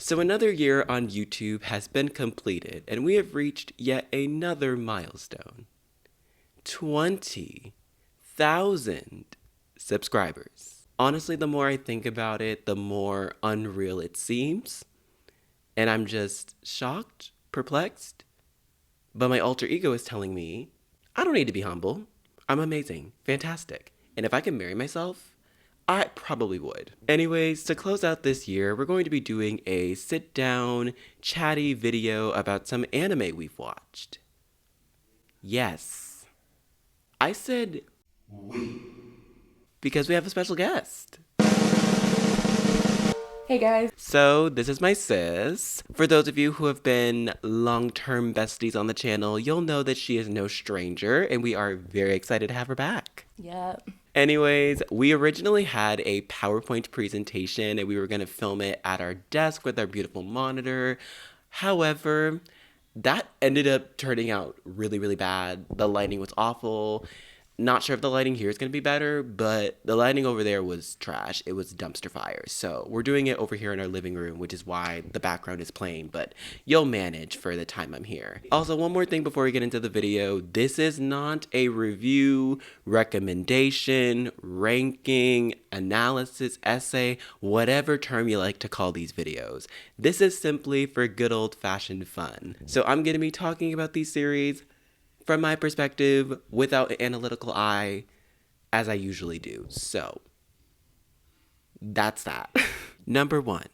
So another year on YouTube has been completed, and we have reached yet another milestone. 20,000 subscribers. Honestly, the more I think about it, the more unreal it seems. And I'm just shocked, perplexed. But my alter ego is telling me, I don't need to be humble. I'm amazing, fantastic. And if I can marry myself, I probably would. Anyways, to close out this year, we're going to be doing a sit-down, chatty video about some anime we've watched. Yes. I said we. Because we have a special guest. Hey guys. So, this is my sis. For those of you who have been long-term besties on the channel, you'll know that she is no stranger, and we are very excited to have her back. Yep. Anyways, we originally had a PowerPoint presentation and we were going to film it at our desk with our beautiful monitor. However, that ended up turning out really, really bad. The lighting was awful. Not sure if the lighting here is going to be better, but the lighting over there was trash. It was dumpster fire. So we're doing it over here in our living room, which is why the background is plain, but you'll manage for the time I'm here. Also, one more thing before we get into the video. This is not a review, recommendation, ranking, analysis, essay, whatever term you like to call these videos. This is simply for good old-fashioned fun. So I'm going to be talking about these series from my perspective, without an analytical eye, as I usually do. So, that's that. Number 1,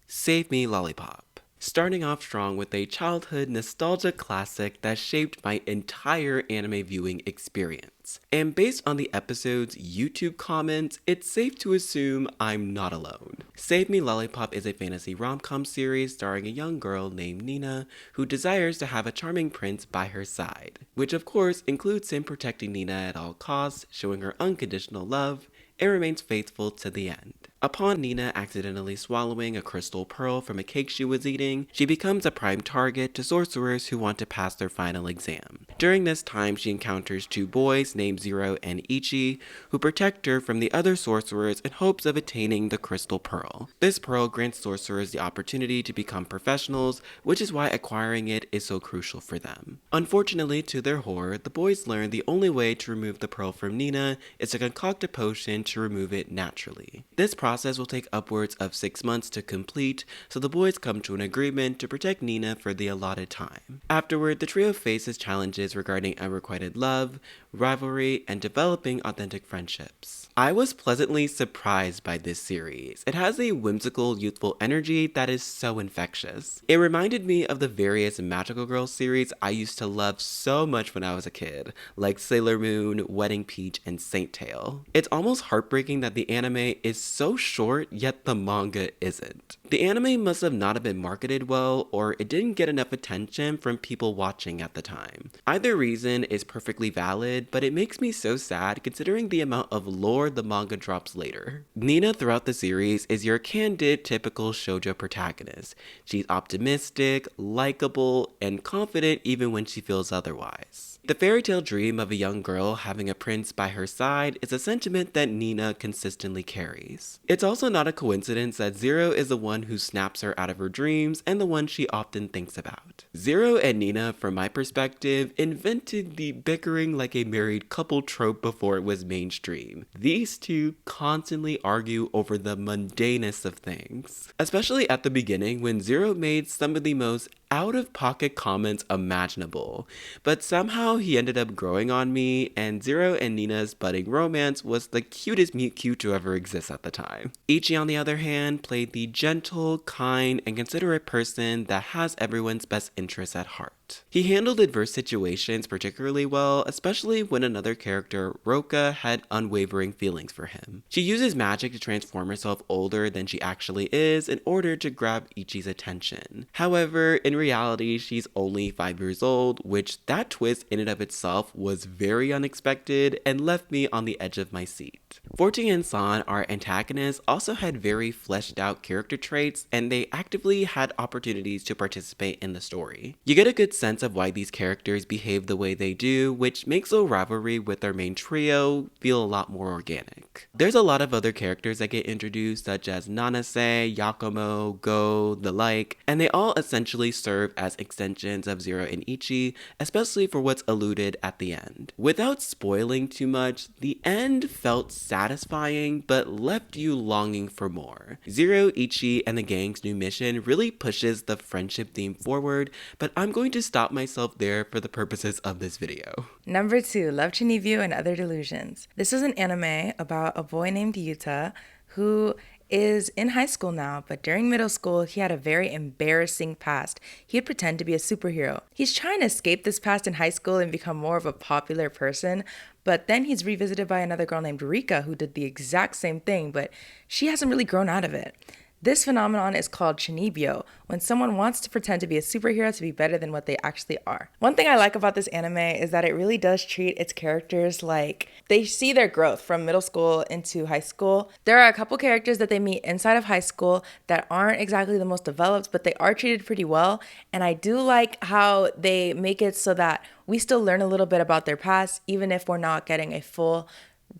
Save Me Lollipop. Starting off strong with a childhood nostalgia classic that shaped my entire anime viewing experience. And based on the episode's YouTube comments, it's safe to assume I'm not alone. Save Me Lollipop is a fantasy rom-com series starring a young girl named Nina who desires to have a charming prince by her side, which of course includes him protecting Nina at all costs, showing her unconditional love, and remains faithful to the end. Upon Nina accidentally swallowing a crystal pearl from a cake she was eating, she becomes a prime target to sorcerers who want to pass their final exam. During this time, she encounters two boys named Zero and Ichi, who protect her from the other sorcerers in hopes of attaining the crystal pearl. This pearl grants sorcerers the opportunity to become professionals, which is why acquiring it is so crucial for them. Unfortunately, to their horror, the boys learn the only way to remove the pearl from Nina is to concoct a potion to remove it naturally. This process will take upwards of 6 months to complete, so the boys come to an agreement to protect Nina for the allotted time. Afterward, the trio faces challenges regarding unrequited love, rivalry, and developing authentic friendships. I was pleasantly surprised by this series. It has a whimsical, youthful energy that is so infectious. It reminded me of the various magical girl series I used to love so much when I was a kid, like Sailor Moon, Wedding Peach, and Saint Tail. It's almost heartbreaking that the anime is so short, yet the manga isn't. The anime must have not have been marketed well, or it didn't get enough attention from people watching at the time. Either reason is perfectly valid, but it makes me so sad considering the amount of lore the manga drops later. Nina throughout the series is your candid, typical shoujo protagonist. She's optimistic, likable, and confident even when she feels otherwise. The fairy tale dream of a young girl having a prince by her side is a sentiment that Nina consistently carries. It's also not a coincidence that Zero is the one who snaps her out of her dreams and the one she often thinks about. Zero and Nina, from my perspective, invented the bickering like a married couple trope before it was mainstream. These two constantly argue over the mundanest of things. Especially at the beginning when Zero made some of the most out-of-pocket comments imaginable, but somehow he ended up growing on me, and Zero and Nina's budding romance was the cutest meet cute to ever exist at the time. Ichi, on the other hand, played the gentle, kind, and considerate person that has everyone's best interests at heart. He handled adverse situations particularly well, especially when another character, Roka, had unwavering feelings for him. She uses magic to transform herself older than she actually is in order to grab Ichi's attention. However, in reality, she's only 5 years old, which that twist in and of itself was very unexpected and left me on the edge of my seat. Forty and San, our antagonists, also had very fleshed out character traits, and they actively had opportunities to participate in the story. You get a good sense of why these characters behave the way they do, which makes a initial rivalry with our main trio feel a lot more organic. There's a lot of other characters that get introduced, such as Nanase, Yakumo, Go, the like, and they all essentially serve as extensions of Zero and Ichi, especially for what's alluded at the end. Without spoiling too much, the end felt satisfying but left you longing for more. Zero, Ichi, and the gang's new mission really pushes the friendship theme forward, but I'm going to stop myself there for the purposes of this video. Number 2, Love Chunibyo and Other Delusions. This is an anime about a boy named Yuta who is in high school now, but during middle school, he had a very embarrassing past. He would pretend to be a superhero. He's trying to escape this past in high school and become more of a popular person, but then he's revisited by another girl named Rika who did the exact same thing, but she hasn't really grown out of it. This phenomenon is called chunibyo, when someone wants to pretend to be a superhero to be better than what they actually are. One thing I like about this anime is that it really does treat its characters like they see their growth from middle school into high school. There are a couple characters that they meet inside of high school that aren't exactly the most developed, but they are treated pretty well. And I do like how they make it so that we still learn a little bit about their past, even if we're not getting a full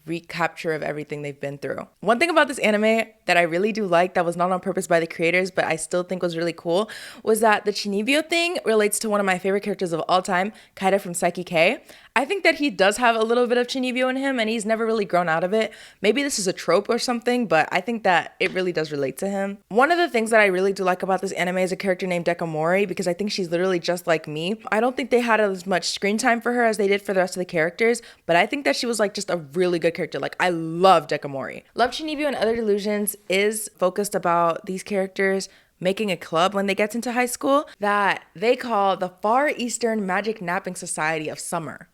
recapture of everything they've been through. One thing about this anime that I really do like that was not on purpose by the creators, but I still think was really cool, was that the chunibyo thing relates to one of my favorite characters of all time, Kaida from Saiki. I think that he does have a little bit of chunibyo in him and he's never really grown out of it. Maybe this is a trope or something, but I think that it really does relate to him. One of the things that I really do like about this anime is a character named Dekamori, because I think she's literally just like me. I don't think they had as much screen time for her as they did for the rest of the characters, but I think that she was like just a really good character. Like, I love Dekamori. Love Chunibyo and Other Delusions is focused about these characters making a club when they get into high school that they call the Far Eastern Magic Napping Society of Summer.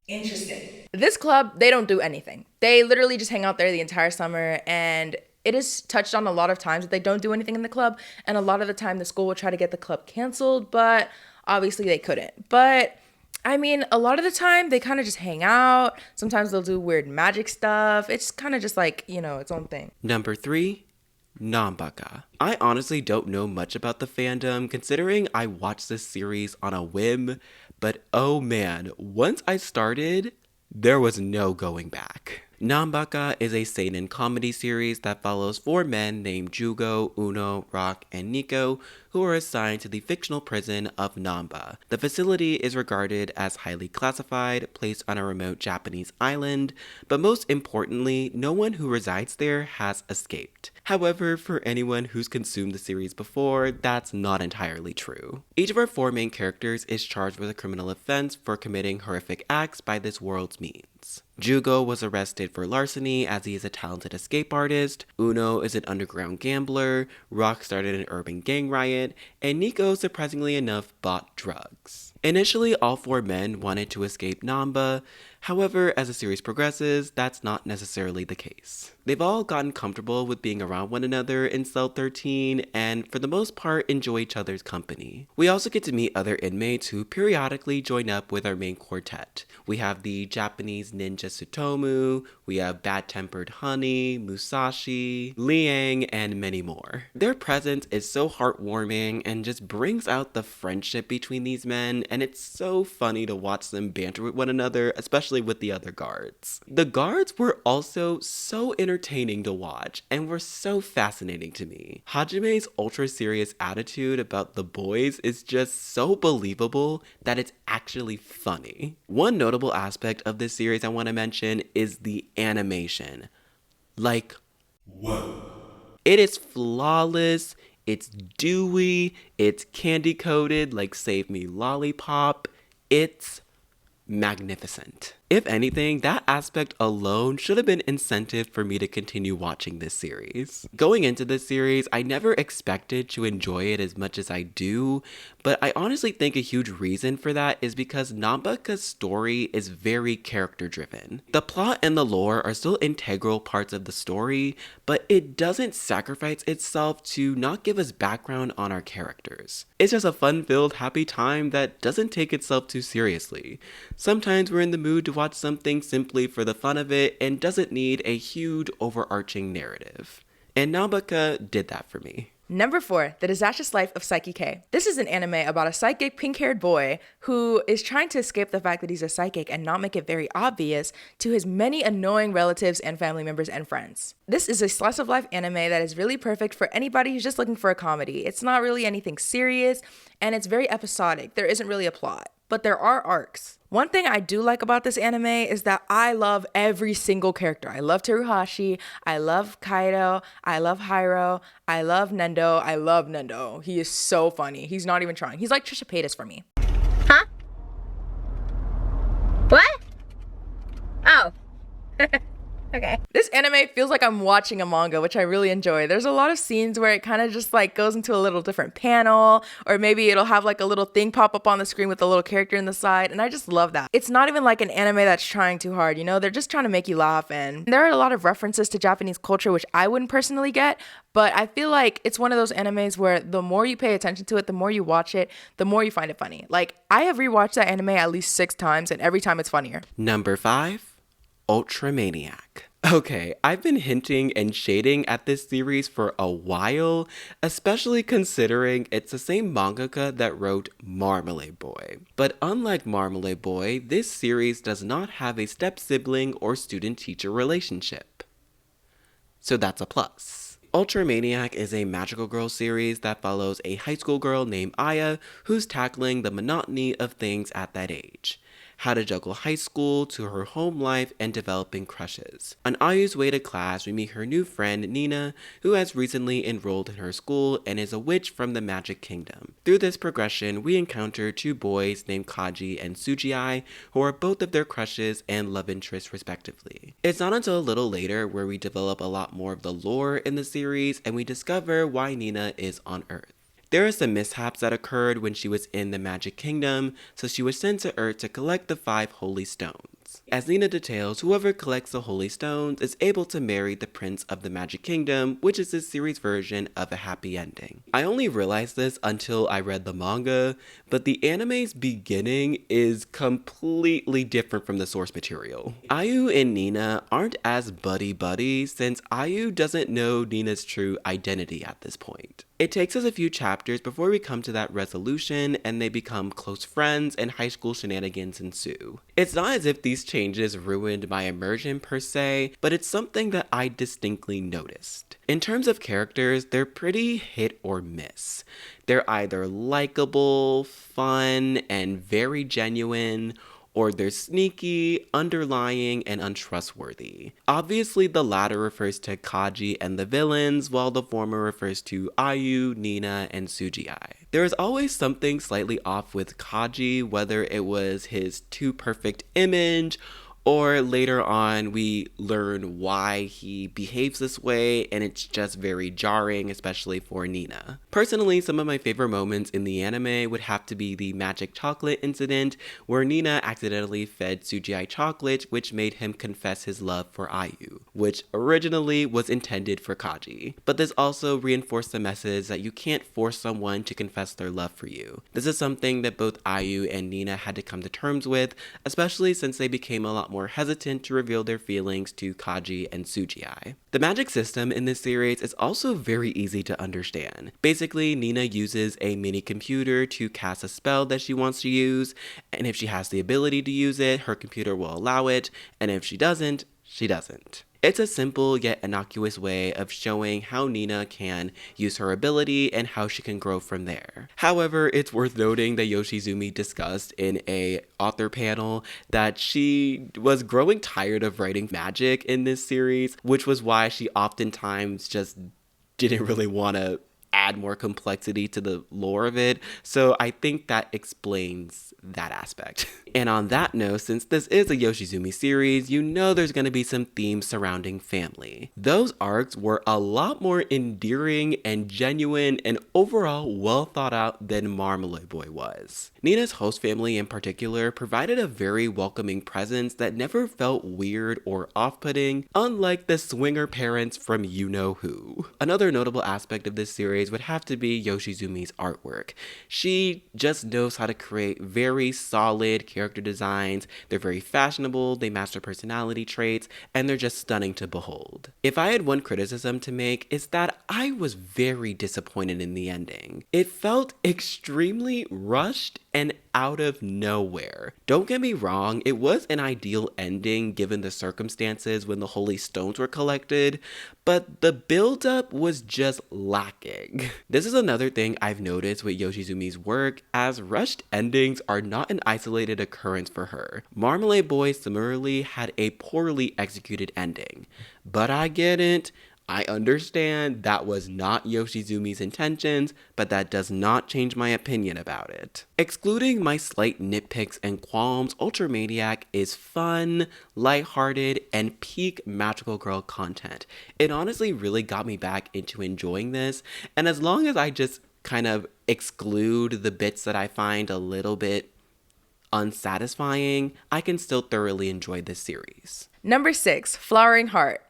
Interesting. This club, they don't do anything. They literally just hang out there the entire summer, and it is touched on a lot of times that they don't do anything in the club, and a lot of the time the school will try to get the club canceled, but obviously they couldn't. But I mean, a lot of the time they kind of just hang out. Sometimes they'll do weird magic stuff. It's kind of just like, you know, its own thing. Number 3, nanbaka. I honestly don't know much about the fandom, considering I watched this series on a whim, but oh man, once I started, there was no going back. Nanbaka is a seinen comedy series that follows 4 men named Jugo, Uno, Rock, and Nico, who are assigned to the fictional prison of Namba. The facility is regarded as highly classified, placed on a remote Japanese island, but most importantly, no one who resides there has escaped. However, for anyone who's consumed the series before, that's not entirely true. Each of our 4 main characters is charged with a criminal offense for committing horrific acts by this world's means. Jugo was arrested for larceny as he is a talented escape artist, Uno is an underground gambler, Rock started an urban gang riot, and Nico, surprisingly enough, bought drugs. Initially, all 4 men wanted to escape Namba. However, as the series progresses, that's not necessarily the case. They've all gotten comfortable with being around one another in Cell 13 and, for the most part, enjoy each other's company. We also get to meet other inmates who periodically join up with our main quartet. We have the Japanese ninja Tsutomu, we have bad-tempered Honey, Musashi, Liang, and many more. Their presence is so heartwarming and just brings out the friendship between these men, and it's so funny to watch them banter with one another, especially with the other guards. The guards were also so entertaining to watch and were so fascinating to me. Hajime's ultra-serious attitude about the boys is just so believable that it's actually funny. One notable aspect of this series I want to mention is the animation. Like, whoa. It is flawless, it's dewy, it's candy-coated like Save Me Lollipop. It's magnificent. If anything, that aspect alone should have been incentive for me to continue watching this series. Going into this series, I never expected to enjoy it as much as I do, but I honestly think a huge reason for that is because Nanbaka's story is very character-driven. The plot and the lore are still integral parts of the story, but it doesn't sacrifice itself to not give us background on our characters. It's just a fun-filled, happy time that doesn't take itself too seriously. Sometimes we're in the mood to watch something simply for the fun of it and doesn't need a huge overarching narrative. And Nanbaka did that for me. Number 4, The Disastrous Life of Saiki K. This is an anime about a psychic pink-haired boy who is trying to escape the fact that he's a psychic and not make it very obvious to his many annoying relatives and family members and friends. This is a slice of life anime that is really perfect for anybody who's just looking for a comedy. It's not really anything serious, and it's very episodic. There isn't really a plot, but there are arcs. One thing I do like about this anime is that I love every single character. I love Teruhashi, I love Kaido, I love Hyro, I love Nendo, I love Nendo. He is so funny. He's not even trying. He's like Trisha Paytas for me. Huh? What? Oh. Okay. This anime feels like I'm watching a manga, which I really enjoy. There's a lot of scenes where it kind of just like goes into a little different panel, or maybe it'll have like a little thing pop up on the screen with a little character in the side, and I just love that. It's not even like an anime that's trying too hard, you know? They're just trying to make you laugh, and there are a lot of references to Japanese culture, which I wouldn't personally get, but I feel like it's one of those animes where the more you pay attention to it, the more you watch it, the more you find it funny. Like, I have rewatched that anime at least 6 times, and every time it's funnier. Number 5, Ultramaniac. Okay, I've been hinting and shading at this series for a while, especially considering it's the same mangaka that wrote Marmalade Boy. But unlike Marmalade Boy, this series does not have a step-sibling or student-teacher relationship. So that's a plus. Ultramaniac is a magical girl series that follows a high school girl named Aya who's tackling the monotony of things at that age. How to juggle high school to her home life and developing crushes. On Ayu's way to class, we meet her new friend Nina, who has recently enrolled in her school and is a witch from the Magic Kingdom. Through this progression, we encounter 2 boys named Kaji and Sujii, who are both of their crushes and love interests respectively. It's not until a little later where we develop a lot more of the lore in the series and we discover why Nina is on Earth. There are some mishaps that occurred when she was in the Magic Kingdom, so she was sent to Earth to collect the 5 Holy Stones. As Nina details, whoever collects the Holy Stones is able to marry the Prince of the Magic Kingdom, which is this series' version of a happy ending. I only realized this until I read the manga, but the anime's beginning is completely different from the source material. Ayu and Nina aren't as buddy-buddy since Ayu doesn't know Nina's true identity at this point. It takes us a few chapters before we come to that resolution and they become close friends and high school shenanigans ensue. It's not as if these changes ruined my immersion per se, but it's something that I distinctly noticed. In terms of characters, they're pretty hit or miss. They're either likable, fun, and very genuine, or they're sneaky, underlying, and untrustworthy. Obviously, the latter refers to Kaji and the villains, while the former refers to Ayu, Nina, and Sujii. There is always something slightly off with Kaji, whether it was his too perfect image, or later on we learn why he behaves this way and it's just very jarring, especially for Nina. Personally, some of my favorite moments in the anime would have to be the magic chocolate incident where Nina accidentally fed Sujii chocolate, which made him confess his love for Ayu, which originally was intended for Kaji. But this also reinforced the message that you can't force someone to confess their love for you. This is something that both Ayu and Nina had to come to terms with, especially since they became a lot more hesitant to reveal their feelings to Kaji and Sujii. The magic system in this series is also very easy to understand. Basically, Nina uses a mini computer to cast a spell that she wants to use, and if she has the ability to use it, her computer will allow it, and if she doesn't, she doesn't. It's a simple yet innocuous way of showing how Nina can use her ability and how she can grow from there. However, it's worth noting that Yoshizumi discussed in a author panel that she was growing tired of writing magic in this series, which was why she oftentimes just didn't really want to add more complexity to the lore of it, so I think that explains that aspect. And on that note, since this is a Yoshizumi series, you know there's going to be some themes surrounding family. Those arcs were a lot more endearing and genuine and overall well thought out than Marmalade Boy was. Nina's host family in particular provided a very welcoming presence that never felt weird or off-putting, unlike the swinger parents from You Know Who. Another notable aspect of this series praise would have to be Yoshizumi's artwork. She just knows how to create very solid character designs. They're very fashionable, they match their personality traits, and they're just stunning to behold. If I had one criticism to make, it's that I was very disappointed in the ending. It felt extremely rushed and out of nowhere. Don't get me wrong, it was an ideal ending given the circumstances when the holy stones were collected, but the build-up was just lacking. This is another thing I've noticed with Yoshizumi's work, as rushed endings are not an isolated occurrence for her. Marmalade Boy similarly had a poorly executed ending, but I get it. I understand that was not Yoshizumi's intentions, but that does not change my opinion about it. Excluding my slight nitpicks and qualms, Ultra Maniac is fun, lighthearted, and peak magical girl content. It honestly really got me back into enjoying this, and as long as I just kind of exclude the bits that I find a little bit unsatisfying, I can still thoroughly enjoy this series. Number 6, Flowering Heart.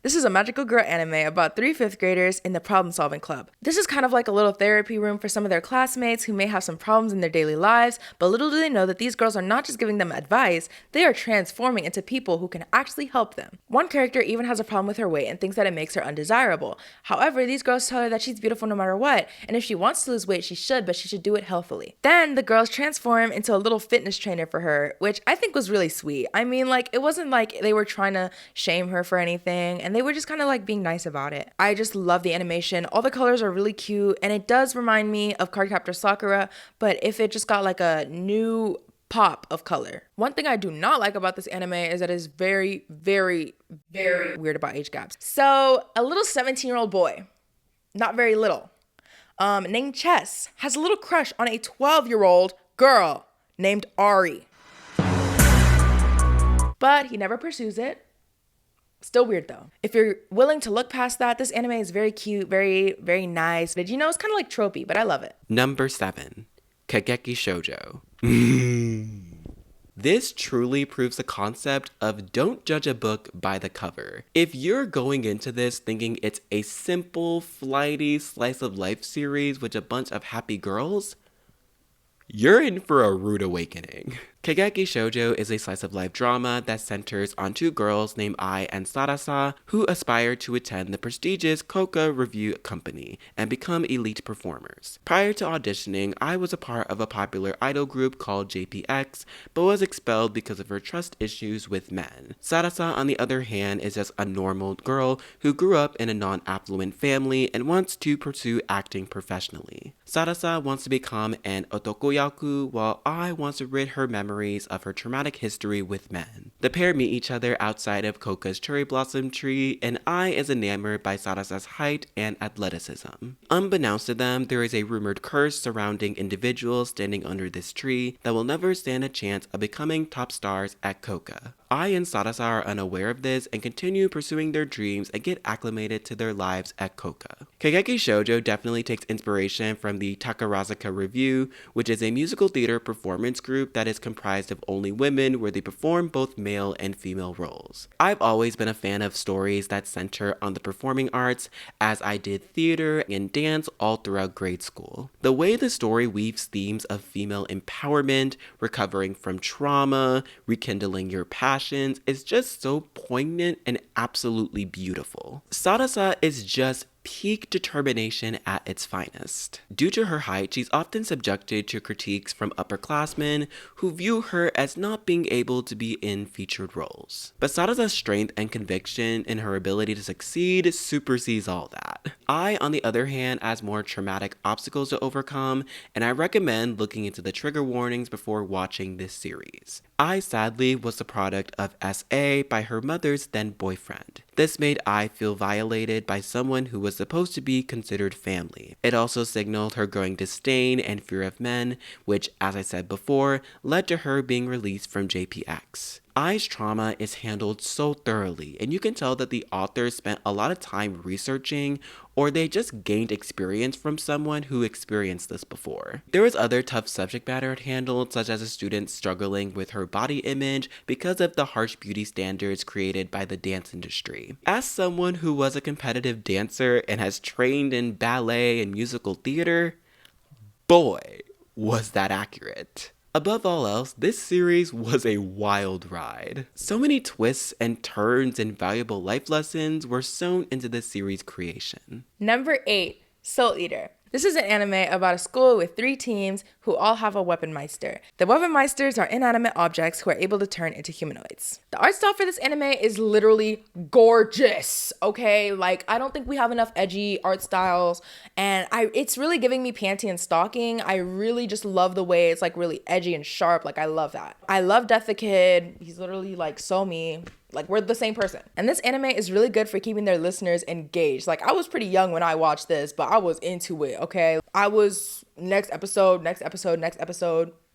This is a magical girl anime about 3 fifth graders in the problem-solving club. This is kind of like a little therapy room for some of their classmates who may have some problems in their daily lives, but little do they know that these girls are not just giving them advice, they are transforming into people who can actually help them. One character even has a problem with her weight and thinks that it makes her undesirable. However, these girls tell her that she's beautiful no matter what, and if she wants to lose weight, she should, but she should do it healthily. Then the girls transform into a little fitness trainer for her, which I think was really sweet. I mean, like, it wasn't like they were trying to shame her for anything, and they were just kind of like being nice about it. I just love the animation. All the colors are really cute, and it does remind me of Cardcaptor Sakura, but if it just got like a new pop of color. One thing I do not like about this anime is that it's very, very, very weird about age gaps. So a little 17-year-old boy, not very little, named Chess, has a little crush on a 12-year-old girl named Ari. But he never pursues it. Still weird though. If you're willing to look past that, this anime is very cute, very, very nice. But you know, it's kind of like tropey, but I love it. Number 7, Kageki Shoujo. This truly proves the concept of don't judge a book by the cover. If you're going into this thinking it's a simple, flighty slice of life series with a bunch of happy girls, you're in for a rude awakening. Kageki Shoujo is a slice-of-life drama that centers on 2 girls named Ai and Sarasa who aspire to attend the prestigious Koka Review Company and become elite performers. Prior to auditioning, Ai was a part of a popular idol group called JPX, but was expelled because of her trust issues with men. Sarasa, on the other hand, is just a normal girl who grew up in a non-affluent family and wants to pursue acting professionally. Sarasa wants to become an otokoyaku, while Ai wants to rid her memories of her traumatic history with men. The pair meet each other outside of Koka's cherry blossom tree, and Ai is enamored by Sarasa's height and athleticism. Unbeknownst to them, there is a rumored curse surrounding individuals standing under this tree that will never stand a chance of becoming top stars at Koka. Ai and Sarasa are unaware of this and continue pursuing their dreams and get acclimated to their lives at Koka. Kageki Shoujo definitely takes inspiration from the Takarazuka Review, which is a musical theater performance group that is comprised of only women where they perform both male and female roles. I've always been a fan of stories that center on the performing arts, as I did theater and dance all throughout grade school. The way the story weaves themes of female empowerment, recovering from trauma, rekindling your passion, is just so poignant and absolutely beautiful. Sarasa is just peak determination at its finest. Due to her height, she's often subjected to critiques from upperclassmen who view her as not being able to be in featured roles. But Sarasa's strength and conviction in her ability to succeed supersedes all that. Ai, on the other hand, has more traumatic obstacles to overcome, and I recommend looking into the trigger warnings before watching this series. Ai sadly was the product of SA by her mother's then boyfriend. This made Ai feel violated by someone who was supposed to be considered family. It also signaled her growing disdain and fear of men, which, as I said before, led to her being released from JPX. Ai's trauma is handled so thoroughly, and you can tell that the authors spent a lot of time researching, or they just gained experience from someone who experienced this before. There was other tough subject matter it handled, such as a student struggling with her body image because of the harsh beauty standards created by the dance industry. As someone who was a competitive dancer and has trained in ballet and musical theater, boy, was that accurate. Above all else, this series was a wild ride. So many twists and turns and valuable life lessons were sewn into this series' creation. Number 8, Soul Eater. This is an anime about a school with 3 teams who all have a weaponmeister. The weaponmeisters are inanimate objects who are able to turn into humanoids. The art style for this anime is literally gorgeous, okay? Like, I don't think we have enough edgy art styles, and it's really giving me panty and stalking. I really just love the way it's like really edgy and sharp. Like, I love that. I love Death the Kid. He's literally like so me. Like, we're the same person. And this anime is really good for keeping their listeners engaged. Like, I was pretty young when I watched this, but I was into it, okay? I was next episode.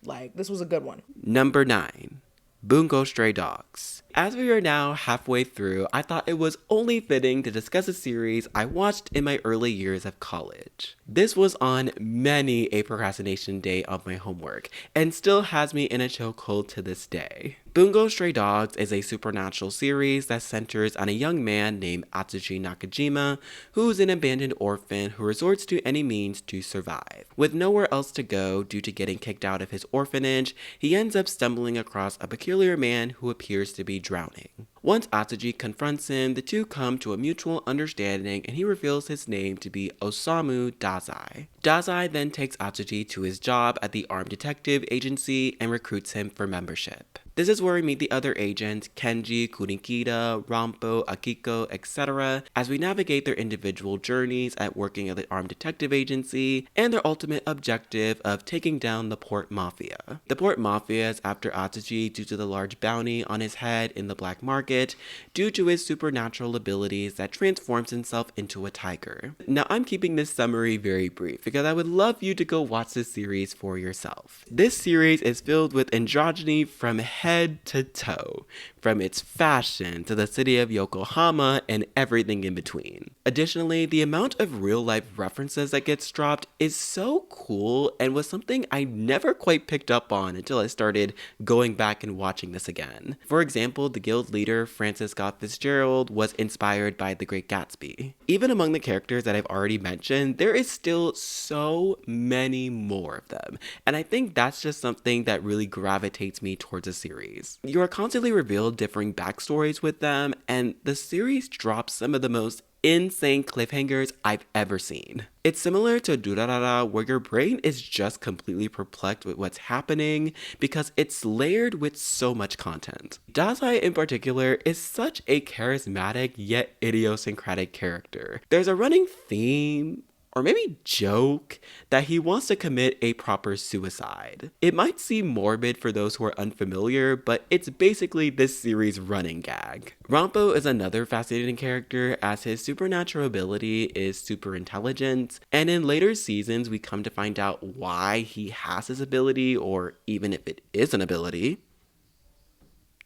Like, this was a good one. Number 9, Bungo Stray Dogs. As we are now halfway through, I thought it was only fitting to discuss a series I watched in my early years of college. This was on many a procrastination day of my homework, and still has me in a chokehold to this day. Bungo Stray Dogs is a supernatural series that centers on a young man named Atsushi Nakajima, who's an abandoned orphan who resorts to any means to survive. With nowhere else to go due to getting kicked out of his orphanage, he ends up stumbling across a peculiar man who appears to be drowning. Once Atsushi confronts him, the two come to a mutual understanding and he reveals his name to be Osamu Dazai. Dazai then takes Atsushi to his job at the Armed Detective Agency and recruits him for membership. This is where we meet the other agents, Kenji, Kunikida, Rampo, Akiko, etc., as we navigate their individual journeys at working at the Armed Detective Agency and their ultimate objective of taking down the Port Mafia. The Port Mafia is after Atsushi due to the large bounty on his head in the black market due to his supernatural abilities that transforms himself into a tiger. Now, I'm keeping this summary very brief because I would love you to go watch this series for yourself. This series is filled with androgyny from head to toe, from its fashion to the city of Yokohama and everything in between. Additionally, the amount of real-life references that gets dropped is so cool and was something I never quite picked up on until I started going back and watching this again. For example, the guild leader, Francis Scott Fitzgerald, was inspired by The Great Gatsby. Even among the characters that I've already mentioned, there is still so many more of them, and I think that's just something that really gravitates me towards a series. You are constantly revealed differing backstories with them, and the series drops some of the most insane cliffhangers I've ever seen. It's similar to Durarara, where your brain is just completely perplexed with what's happening because it's layered with so much content. Dazai in particular is such a charismatic yet idiosyncratic character. There's a running theme, or maybe joke, that he wants to commit a proper suicide. It might seem morbid for those who are unfamiliar, but it's basically this series' running gag. Rampo is another fascinating character as his supernatural ability is super intelligence, and in later seasons we come to find out why he has this ability, or even if it is an ability.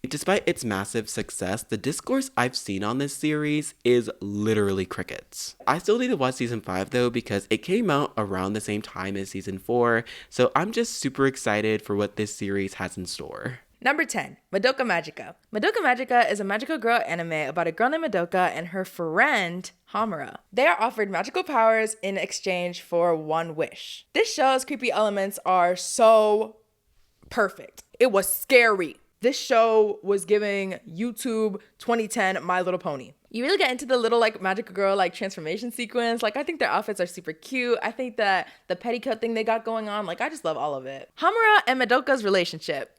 Despite its massive success, the discourse I've seen on this series is literally crickets. I still need to watch season 5 though because it came out around the same time as season 4, so I'm just super excited for what this series has in store. Number 10, Madoka Magica. Madoka Magica is a magical girl anime about a girl named Madoka and her friend Hamura. They are offered magical powers in exchange for one wish. This show's creepy elements are so perfect. It was scary. This show was giving YouTube 2010 My Little Pony. You really get into the little like magical girl like transformation sequence. Like, I think their outfits are super cute. I think that the petticoat thing they got going on, like, I just love all of it. Hamura and Madoka's relationship,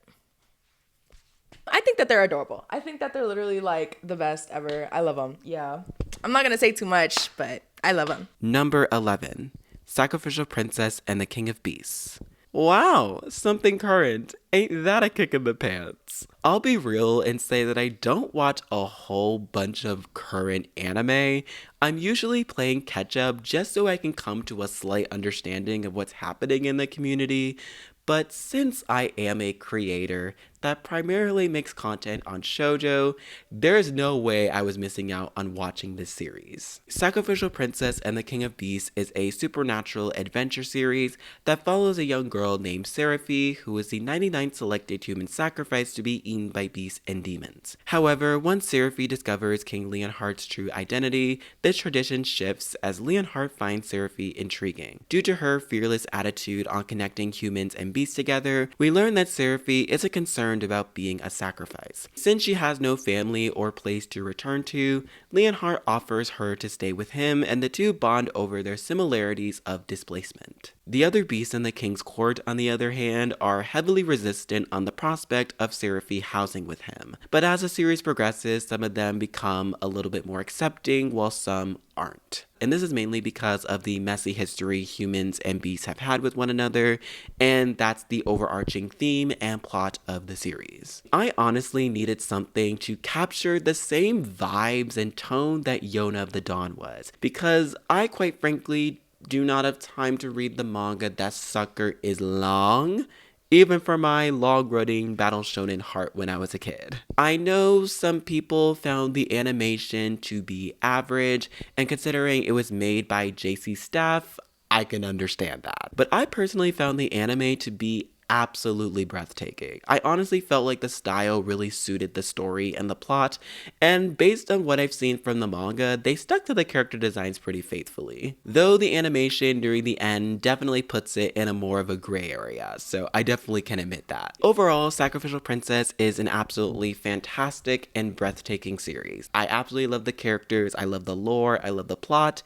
I think that they're adorable. I think that they're literally like the best ever. I love them. Yeah. I'm not gonna say too much, but I love them. Number 11, Sacrificial Princess and the King of Beasts. Wow, something current. Ain't that a kick in the pants? I'll be real and say that I don't watch a whole bunch of current anime. I'm usually playing catch up just so I can come to a slight understanding of what's happening in the community. But since I am a creator that primarily makes content on shojo, there's no way I was missing out on watching this series. Sacrificial Princess and the King of Beasts is a supernatural adventure series that follows a young girl named Seraphi, who is the 99th selected human sacrifice to be eaten by beasts and demons. However, once Seraphi discovers King Leonhardt's true identity, this tradition shifts as Leonhardt finds Seraphi intriguing. Due to her fearless attitude on connecting humans and beasts together, we learn that Seraphi is concerned about being a sacrifice. Since she has no family or place to return to, Leonhardt offers her to stay with him, and the two bond over their similarities of displacement. The other beasts in the king's court, on the other hand, are heavily resistant on the prospect of Seraphi housing with him. But as the series progresses, some of them become a little bit more accepting, while some aren't. And this is mainly because of the messy history humans and beasts have had with one another, and that's the overarching theme and plot of the series. I honestly needed something to capture the same vibes and tone that Yona of the Dawn was, because I quite frankly do not have time to read the manga. That sucker is long, even for my long-running battle shonen heart when I was a kid. I know some people found the animation to be average, and considering it was made by JC Staff, I can understand that. But I personally found the anime to be absolutely breathtaking. I honestly felt like the style really suited the story and the plot, and based on what I've seen from the manga, they stuck to the character designs pretty faithfully. Though the animation during the end definitely puts it in a more of a gray area, so I definitely can admit that. Overall, Sacrificial Princess is an absolutely fantastic and breathtaking series. I absolutely love the characters, I love the lore, I love the plot,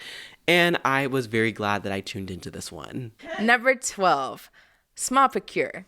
and I was very glad that I tuned into this one. Number 12. Small Precure.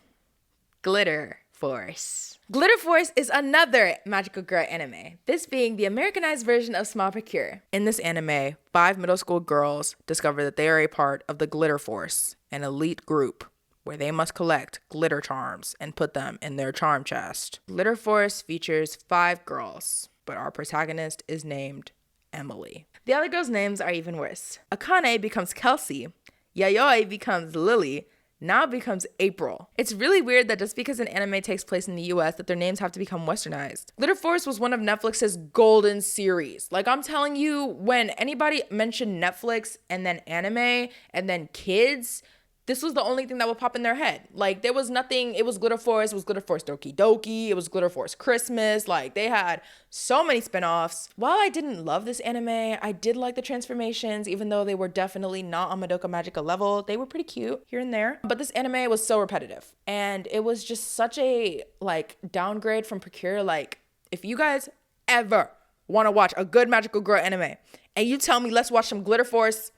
Glitter Force. Glitter Force is another magical girl anime, this being the Americanized version of Small Precure. In this anime, 5 middle school girls discover that they are a part of the Glitter Force, an elite group where they must collect glitter charms and put them in their charm chest. Glitter Force features 5 girls, but our protagonist is named Emily. The other girls' names are even worse. Akane becomes Kelsey, Yayoi becomes Lily, now becomes April. It's really weird that just because an anime takes place in the US that their names have to become westernized. Glitter Force was one of Netflix's golden series. Like, I'm telling you, when anybody mentioned Netflix and then anime and then kids, this was the only thing that would pop in their head. Like, there was nothing. It was Glitter Force. It was Glitter Force Doki Doki. It was Glitter Force Christmas. Like, they had so many spinoffs. While I didn't love this anime, I did like the transformations, even though they were definitely not on Madoka Magica level. They were pretty cute here and there. But this anime was so repetitive. And it was just such a, like, downgrade from Precure. Like, if you guys ever want to watch a good magical girl anime and you tell me, let's watch some Glitter Force,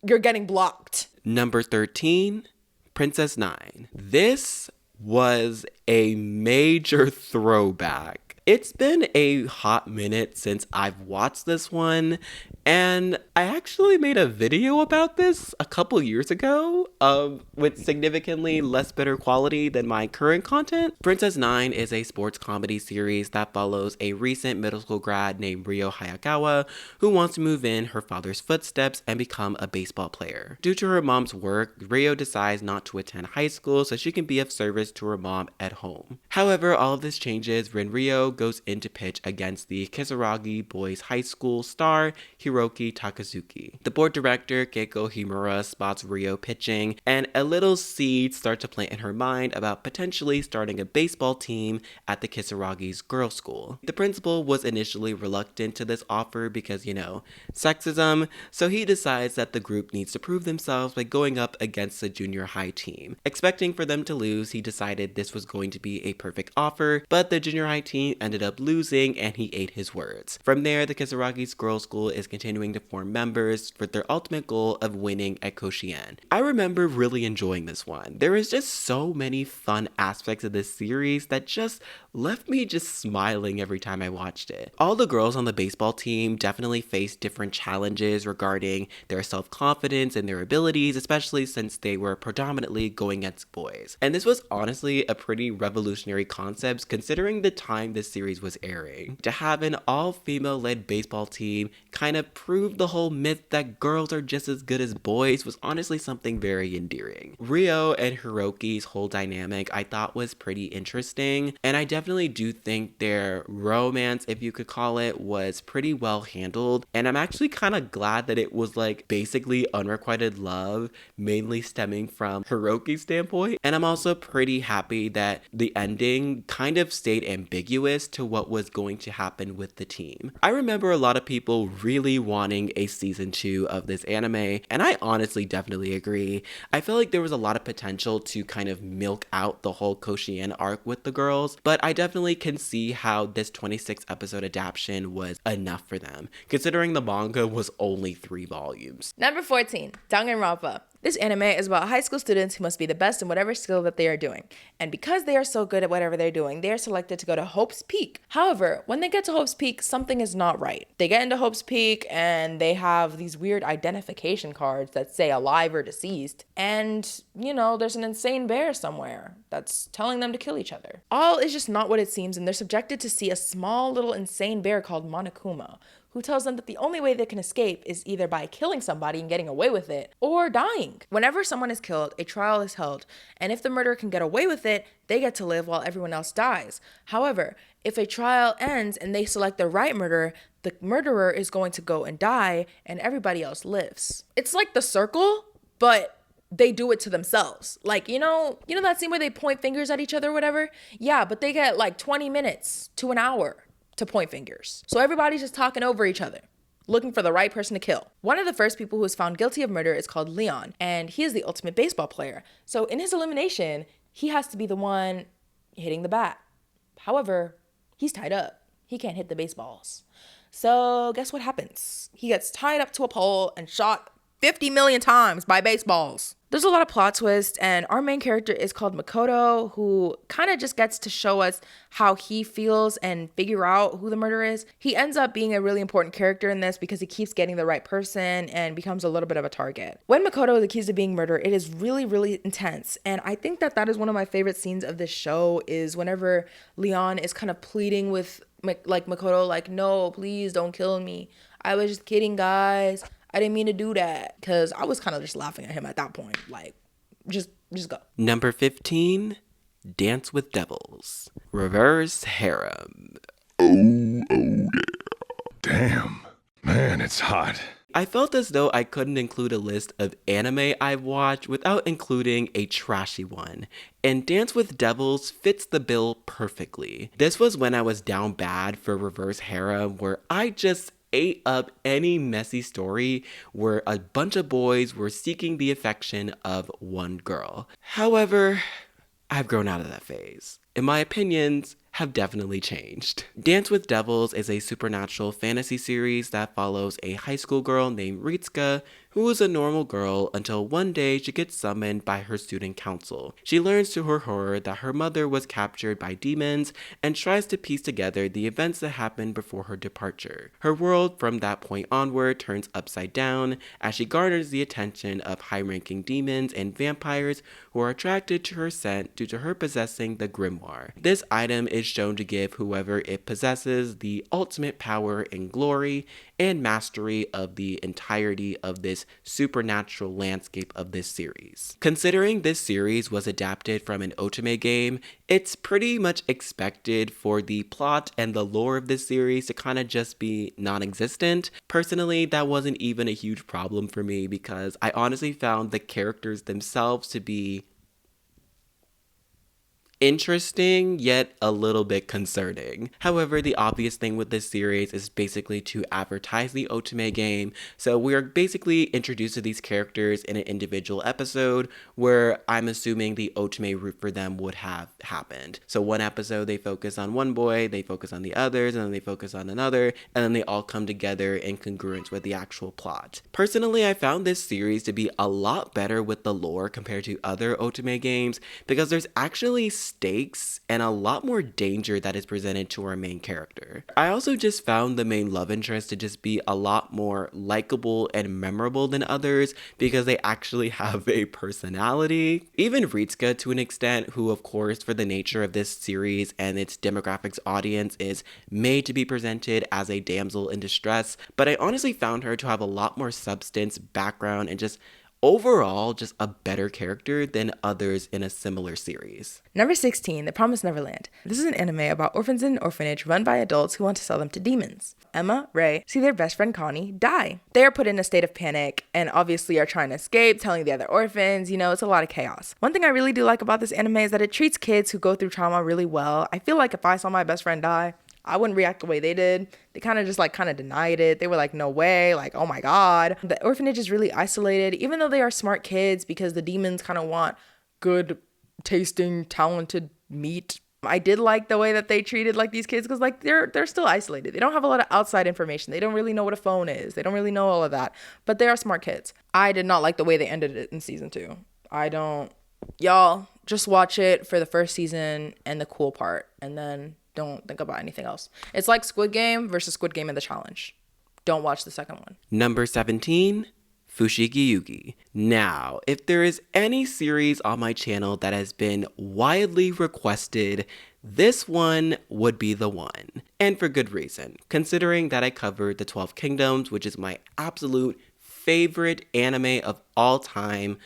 you're getting blocked. Number 13, Princess 9. This was a major throwback. It's been a hot minute since I've watched this one, and I actually made a video about this a couple years ago, with significantly less better quality than my current content. Princess 9 is a sports comedy series that follows a recent middle school grad named Ryo Hayakawa who wants to move in her father's footsteps and become a baseball player. Due to her mom's work, Ryo decides not to attend high school so she can be of service to her mom at home. However, all of this changes when Ryo goes in to pitch against the Kisaragi Boys High School star Hiroki Takazuki. The board director, Keiko Himura, spots Ryo pitching, and a little seed starts to plant in her mind about potentially starting a baseball team at the Kisaragi's girls' school. The principal was initially reluctant to this offer because, sexism, so he decides that the group needs to prove themselves by going up against the junior high team. Expecting for them to lose, he decided this was going to be a perfect offer, but the junior high team ended up losing and he ate his words. From there, the Kisaragi's girls' school is continuing continuing to form members for their ultimate goal of winning at Koshien. I remember really enjoying this one. There is just so many fun aspects of this series that just left me just smiling every time I watched it. All the girls on the baseball team definitely faced different challenges regarding their self-confidence and their abilities, especially since they were predominantly going against boys. And this was honestly a pretty revolutionary concept considering the time this series was airing. To have an all-female led baseball team kind of prove the whole myth that girls are just as good as boys was honestly something very endearing. Ryo and Hiroki's whole dynamic I thought was pretty interesting, and I definitely do think their romance, if you could call it, was pretty well handled. And I'm actually kind of glad that it was like basically unrequited love, mainly stemming from Hiroki's standpoint. And I'm also pretty happy that the ending kind of stayed ambiguous to what was going to happen with the team. I remember a lot of people really wanting a season 2 of this anime, and I honestly definitely agree. I feel like there was a lot of potential to kind of milk out the whole Koshien arc with the girls, but I definitely can see how this 26 episode adaptation was enough for them, considering the manga was only 3 volumes. Number 14, Danganronpa. This anime is about high school students who must be the best in whatever skill that they are doing. And because they are so good at whatever they're doing, they are selected to go to Hope's Peak. However, when they get to Hope's Peak, something is not right. They get into Hope's Peak and they have these weird identification cards that say alive or deceased. And, there's an insane bear somewhere that's telling them to kill each other. All is just not what it seems, and they're subjected to see a small little insane bear called Monokuma, who tells them that the only way they can escape is either by killing somebody and getting away with it, or dying. Whenever someone is killed, a trial is held, and if the murderer can get away with it, they get to live while everyone else dies. However, if a trial ends and they select the right murderer, the murderer is going to go and die, and everybody else lives. It's like The Circle, but they do it to themselves. Like, you know that scene where they point fingers at each other or whatever? Yeah, but they get like 20 minutes to an hour to point fingers. So everybody's just talking over each other, looking for the right person to kill. One of the first people who was found guilty of murder is called Leon, and he is the ultimate baseball player. So in his elimination, he has to be the one hitting the bat. However, he's tied up. He can't hit the baseballs. So guess what happens? He gets tied up to a pole and shot 50 million times by baseballs. There's a lot of plot twists, and our main character is called Makoto, who kind of just gets to show us how he feels and figure out who the murderer is. He ends up being a really important character in this because he keeps getting the right person and becomes a little bit of a target. When Makoto is accused of being murdered, it is really, really intense, and I think that is one of my favorite scenes of this show is whenever Leon is kind of pleading with Makoto, like, no, please don't kill me. I was just kidding, guys. I didn't mean to do that, because I was kind of just laughing at him at that point. Like, just go. Number 15, Dance with Devils. Reverse harem. Oh, yeah. Damn. Man, it's hot. I felt as though I couldn't include a list of anime I've watched without including a trashy one, and Dance with Devils fits the bill perfectly. This was when I was down bad for reverse harem, where I just ate up any messy story where a bunch of boys were seeking the affection of one girl. However, I've grown out of that phase, and my opinions have definitely changed. Dance with Devils is a supernatural fantasy series that follows a high school girl named Ritsuka, who is a normal girl until one day she gets summoned by her student council. She learns to her horror that her mother was captured by demons and tries to piece together the events that happened before her departure. Her world from that point onward turns upside down as she garners the attention of high-ranking demons and vampires who are attracted to her scent due to her possessing the grimoire. This item is shown to give whoever it possesses the ultimate power and glory and mastery of the entirety of this supernatural landscape of this series. Considering this series was adapted from an otome game, it's pretty much expected for the plot and the lore of this series to kind of just be non-existent. Personally, that wasn't even a huge problem for me because I honestly found the characters themselves to be interesting, yet a little bit concerning. However, the obvious thing with this series is basically to advertise the otome game, so we are basically introduced to these characters in an individual episode where I'm assuming the otome route for them would have happened. So one episode they focus on one boy, they focus on the others, and then they focus on another, and then they all come together in congruence with the actual plot. Personally, I found this series to be a lot better with the lore compared to other otome games because there's actually stakes and a lot more danger that is presented to our main character. I also just found the main love interest to just be a lot more likable and memorable than others because they actually have a personality. Even Ritsuka, to an extent, who of course for the nature of this series and its demographics audience is made to be presented as a damsel in distress, but I honestly found her to have a lot more substance, background, and just overall just a better character than others in a similar series. Number 16, The Promised Neverland. This is an anime about orphans in an orphanage run by adults who want to sell them to demons. Emma, Ray, see their best friend Connie die. They are put in a state of panic and obviously are trying to escape, telling the other orphans, it's a lot of chaos. One thing I really do like about this anime is that it treats kids who go through trauma really well. I feel like if I saw my best friend die, I wouldn't react the way they did. They kind of denied it. They were like, no way, like, oh my God. The orphanage is really isolated, even though they are smart kids because the demons kind of want good tasting, talented meat. I did like the way that they treated like these kids because like they're still isolated. They don't have a lot of outside information. They don't really know what a phone is. They don't really know all of that, but they are smart kids. I did not like the way they ended it in season 2. Y'all just watch it for the first season and the cool part and then don't think about anything else. It's like Squid Game versus Squid Game in the challenge. Don't watch the second one. Number 17, Fushigi Yuugi. Now, if there is any series on my channel that has been widely requested, this one would be the one. And for good reason, considering that I covered the 12 Kingdoms, which is my absolute favorite anime of all time.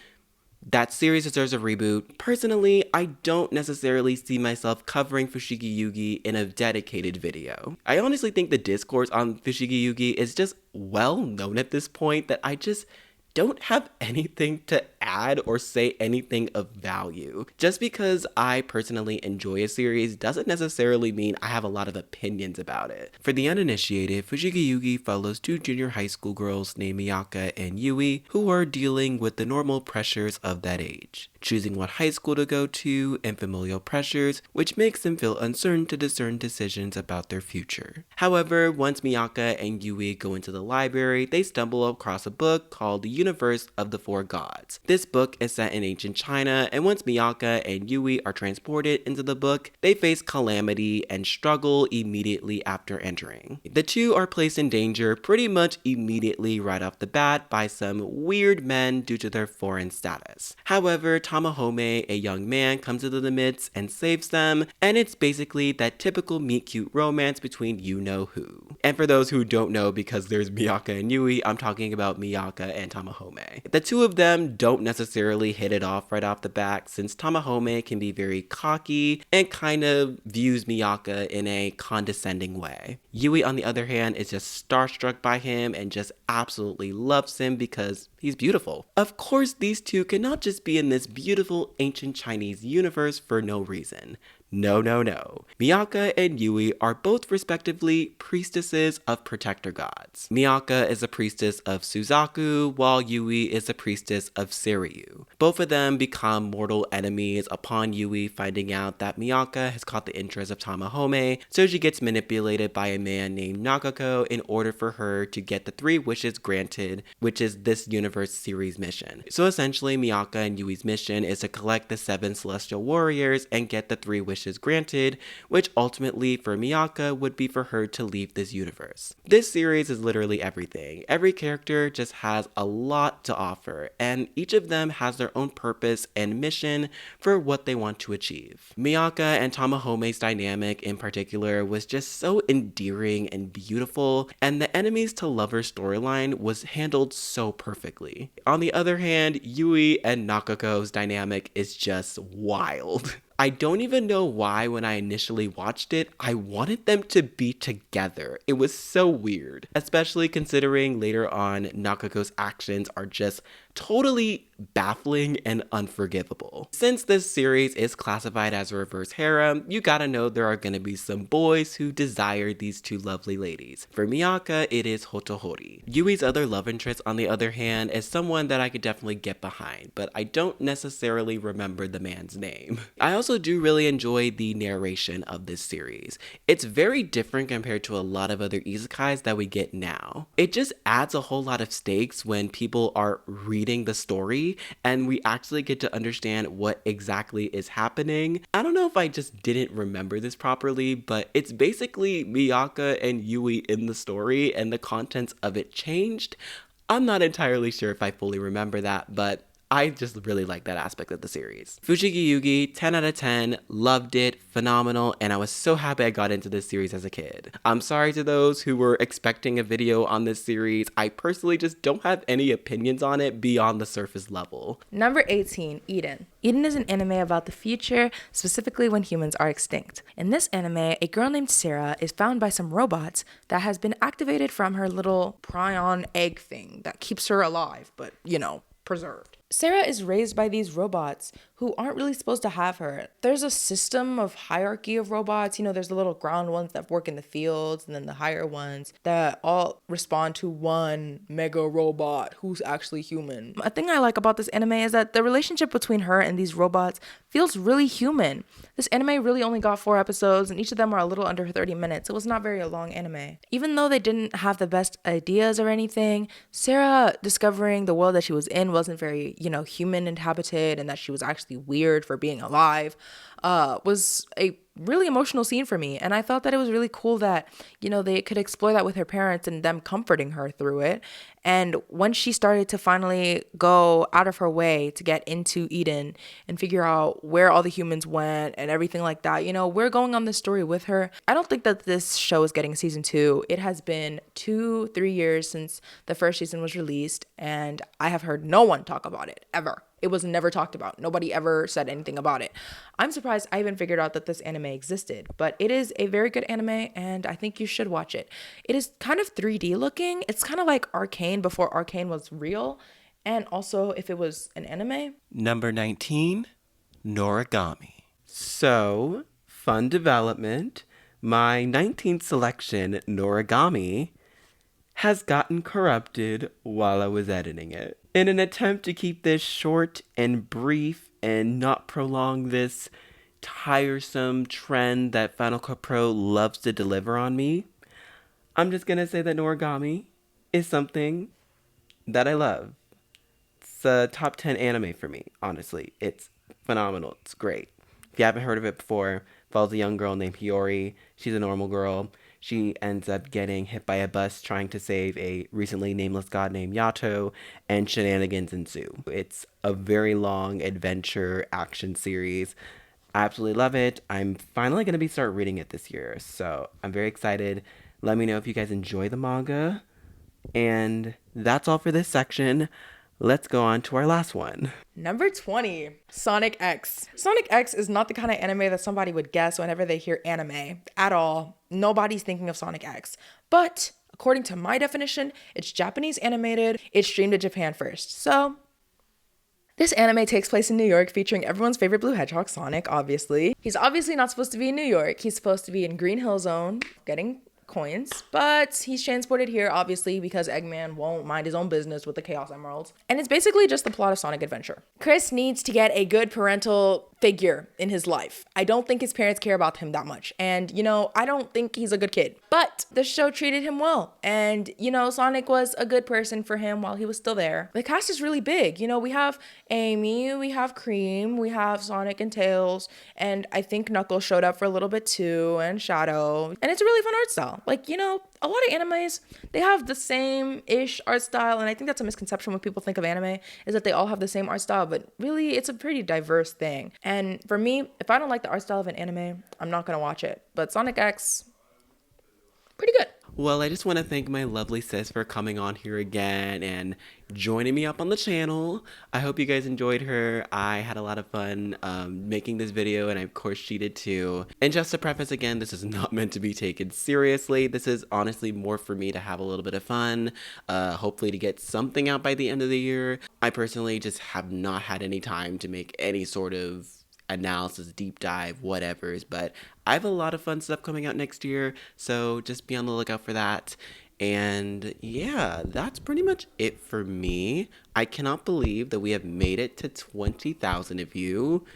That series deserves a reboot. Personally, I don't necessarily see myself covering Fushigi Yuugi in a dedicated video. I honestly think the discourse on Fushigi Yuugi is just well known at this point that I just don't have anything to add or say anything of value. Just because I personally enjoy a series doesn't necessarily mean I have a lot of opinions about it. For the uninitiated, Fushigi Yuugi follows 2 junior high school girls named Miyaka and Yui who are dealing with the normal pressures of that age, choosing what high school to go to and familial pressures, which makes them feel uncertain to discern decisions about their future. However, once Miyaka and Yui go into the library, they stumble across a book called The Universe of the Four Gods. This book is set in ancient China, and once Miyaka and Yui are transported into the book, they face calamity and struggle immediately after entering. The two are placed in danger pretty much immediately right off the bat by some weird men due to their foreign status. However, Tamahome, a young man, comes into the midst and saves them, and it's basically that typical meet-cute romance between you-know-who. And for those who don't know, because there's Miyaka and Yui, I'm talking about Miyaka and Tamahome. The two of them don't necessarily hit it off right off the bat, since Tamahome can be very cocky and kind of views Miyaka in a condescending way. Yui, on the other hand, is just starstruck by him and just absolutely loves him because he's beautiful. Of course, these two cannot just be in this beautiful ancient Chinese universe for no reason. No. Miyaka and Yui are both respectively priestesses of protector gods. Miyaka is a priestess of Suzaku, while Yui is a priestess of Seiryu. Both of them become mortal enemies upon Yui finding out that Miyaka has caught the interest of Tamahome, so she gets manipulated by a man named Nagako in order for her to get the 3 wishes granted, which is this universe series mission. So essentially, Miyaka and Yui's mission is to collect the 7 celestial warriors and get the 3 wishes granted, which ultimately for Miyaka would be for her to leave this universe. This series is literally everything. Every character just has a lot to offer, and each of them has their own purpose and mission for what they want to achieve. Miyaka and Tamahome's dynamic in particular was just so endearing and beautiful, and the enemies to lover storyline was handled so perfectly. On the other hand, Yui and Nakako's dynamic is just wild. I don't even know why when I initially watched it, I wanted them to be together. It was so weird, especially considering later on Nakako's actions are just totally baffling and unforgivable. Since this series is classified as a reverse harem, you gotta know there are gonna be some boys who desire these two lovely ladies. For Miyaka, it is Hotohori. Yui's other love interest, on the other hand, is someone that I could definitely get behind, but I don't necessarily remember the man's name. I also do really enjoy the narration of this series. It's very different compared to a lot of other isekais that we get now. It just adds a whole lot of stakes when people are reading the story and we actually get to understand what exactly is happening. I don't know if I just didn't remember this properly, but it's basically Miyaka and Yui in the story and the contents of it changed. I'm not entirely sure if I fully remember that, but I just really like that aspect of the series. Fushigi Yugi, 10 out of 10, loved it, phenomenal, and I was so happy I got into this series as a kid. I'm sorry to those who were expecting a video on this series. I personally just don't have any opinions on it beyond the surface level. Number 18, Eden. Eden is an anime about the future, specifically when humans are extinct. In this anime, a girl named Sarah is found by some robots that has been activated from her little prion egg thing that keeps her alive, but, preserved. Sarah is raised by these robots who aren't really supposed to have her. There's a system of hierarchy of robots. There's the little ground ones that work in the fields, and then the higher ones that all respond to one mega robot who's actually human. A thing I like about this anime is that the relationship between her and these robots feels really human. This anime really only got 4 episodes, and each of them are a little under 30 minutes. It was not very a long anime. Even though they didn't have the best ideas or anything, Sarah discovering the world that she was in wasn't very, human inhabited, and that she was actually weird for being alive, was a really emotional scene for me. And I thought that it was really cool that, they could explore that with her parents and them comforting her through it. And when she started to finally go out of her way to get into Eden and figure out where all the humans went and everything like that, we're going on this story with her. I don't think that this show is getting season 2. It has been 2-3 years since the first season was released, and I have heard no one talk about it ever. It was never talked about. Nobody ever said anything about it. I'm surprised I even figured out that this anime existed, but it is a very good anime, and I think you should watch it. It is kind of 3D looking. It's kind of like Arcane before Arcane was real, and also if it was an anime. Number 19, Noragami. So, fun development. My 19th selection, Noragami, has gotten corrupted while I was editing it. In an attempt to keep this short and brief and not prolong this tiresome trend that Final Cut Pro loves to deliver on me, I'm just gonna say that Noragami is something that I love. It's a top 10 anime for me, honestly. It's phenomenal. It's great. If you haven't heard of it before, follows a young girl named Hiyori. She's a normal girl. She ends up getting hit by a bus trying to save a recently nameless god named Yato, and shenanigans ensue. It's a very long adventure action series. I absolutely love it. I'm finally going to start reading it this year, so I'm very excited. Let me know if you guys enjoy the manga. And that's all for this section. Let's go on to our last one. Number 20, Sonic X. Sonic X is not the kind of anime that somebody would guess whenever they hear anime at all. Nobody's thinking of Sonic X. But according to my definition, it's Japanese animated. It's streamed in Japan first. So this anime takes place in New York, featuring everyone's favorite blue hedgehog, Sonic, obviously. He's obviously not supposed to be in New York. He's supposed to be in Green Hill Zone, getting coins, but he's transported here obviously because Eggman won't mind his own business with the Chaos Emeralds. And it's basically just the plot of Sonic Adventure. Chris needs to get a good parental figure in his life. I don't think his parents care about him that much. And, I don't think he's a good kid. But the show treated him well. And, Sonic was a good person for him while he was still there. The cast is really big. We have Amy, we have Cream, we have Sonic and Tails, and I think Knuckles showed up for a little bit too, and Shadow. And it's a really fun art style. A lot of animes, they have the same-ish art style, and I think that's a misconception when people think of anime, is that they all have the same art style, but really, it's a pretty diverse thing. And for me, if I don't like the art style of an anime, I'm not gonna watch it. But Sonic X, pretty good. Well, I just want to thank my lovely sis for coming on here again and joining me up on the channel. I hope you guys enjoyed her. I had a lot of fun making this video, and of course she did too. And just to preface again, this is not meant to be taken seriously. This is honestly more for me to have a little bit of fun, hopefully to get something out by the end of the year. I personally just have not had any time to make any sort of analysis, deep dive, whatever's, but I have a lot of fun stuff coming out next year, so just be on the lookout for that. And yeah, that's pretty much it for me. I cannot believe that we have made it to 20,000 of you.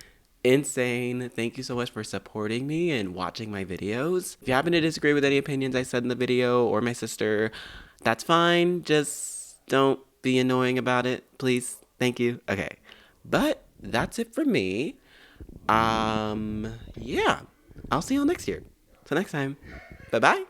Insane. Thank you so much for supporting me and watching my videos. If you happen to disagree with any opinions I said in the video or my sister, that's fine. Just don't be annoying about it, please. Thank you. Okay. But that's it for me. Yeah. I'll see y'all next year. Till next time. Bye-bye.